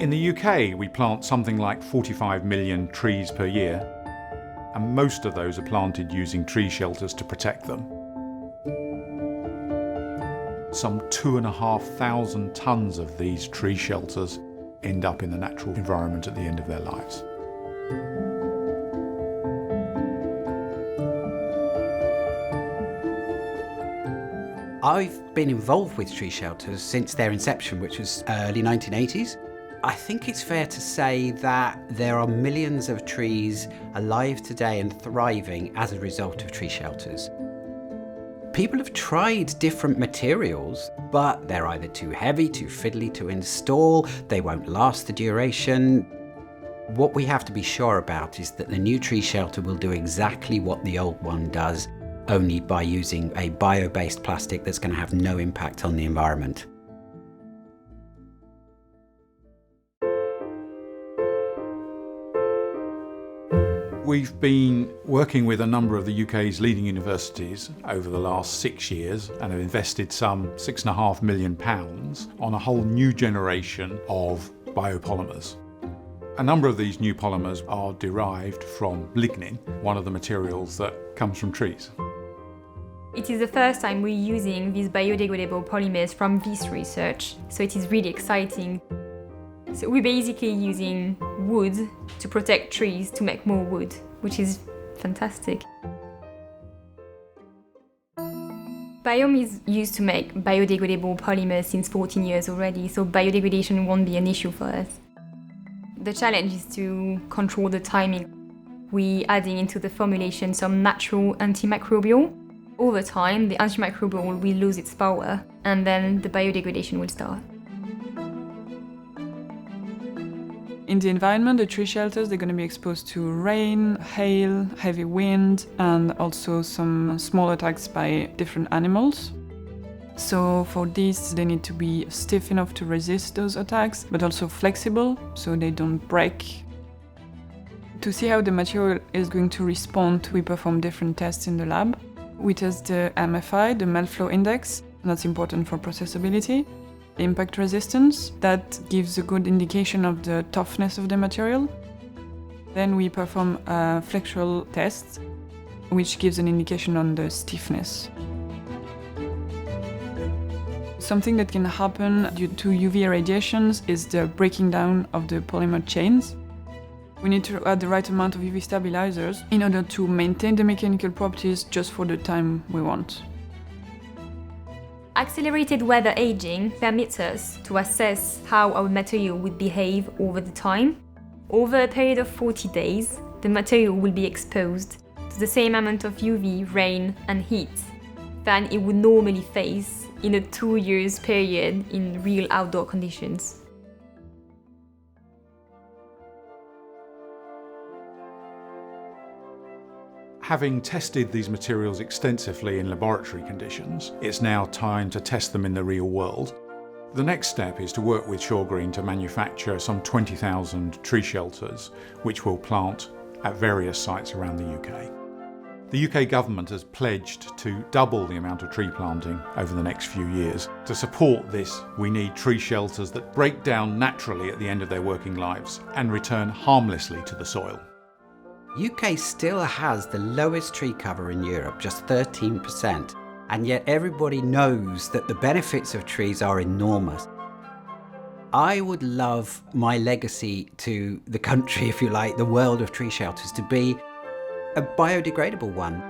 In the UK, we plant something like 45 million trees per year, and most of those are planted using tree shelters to protect them. Some 2,500 tonnes of these tree shelters end up in the natural environment at the end of their lives. I've been involved with tree shelters since their inception, which was early 1980s. I think it's fair to say that there are millions of trees alive today and thriving as a result of tree shelters. People have tried different materials, but they're either too heavy, too fiddly to install, they won't last the duration. What we have to be sure about is that the new tree shelter will do exactly what the old one does, only by using a bio-based plastic that's going to have no impact on the environment. We've been working with a number of the UK's leading universities over the last 6 years and have invested some £6.5 million on a whole new generation of biopolymers. A number of these new polymers are derived from lignin, one of the materials that comes from trees. It is the first time we're using these biodegradable polymers from this research, so it is really exciting. So we're basically using wood to protect trees to make more wood, which is fantastic. Biome is used to make biodegradable polymers since 14 years already, so biodegradation won't be an issue for us. The challenge is to control the timing. We're adding into the formulation some natural antimicrobial. Over time, the antimicrobial will lose its power, and then the biodegradation will start. In the environment, the tree shelters, they're going to be exposed to rain, hail, heavy wind, and also some small attacks by different animals. So for this, they need to be stiff enough to resist those attacks, but also flexible, so they don't break. To see how the material is going to respond, we perform different tests in the lab. We test the MFI, the melt flow index, that's important for processability. Impact resistance, that gives a good indication of the toughness of the material. Then we perform a flexural test, which gives an indication on the stiffness. Something that can happen due to UV irradiations is the breaking down of the polymer chains. We need to add the right amount of UV stabilizers in order to maintain the mechanical properties just for the time we want. Accelerated weather aging permits us to assess how our material would behave over the time. Over a period of 40 days, the material will be exposed to the same amount of UV, rain, and heat than it would normally face in a 2 years period in real outdoor conditions. Having tested these materials extensively in laboratory conditions, it's now time to test them in the real world. The next step is to work with Shaw Green to manufacture some 20,000 tree shelters, which we'll plant at various sites around the UK. The UK government has pledged to double the amount of tree planting over the next few years. To support this, we need tree shelters that break down naturally at the end of their working lives and return harmlessly to the soil. UK still has the lowest tree cover in Europe, just 13%, and yet everybody knows that the benefits of trees are enormous. I would love my legacy to the country, if you like, the world of tree shelters, to be a biodegradable one.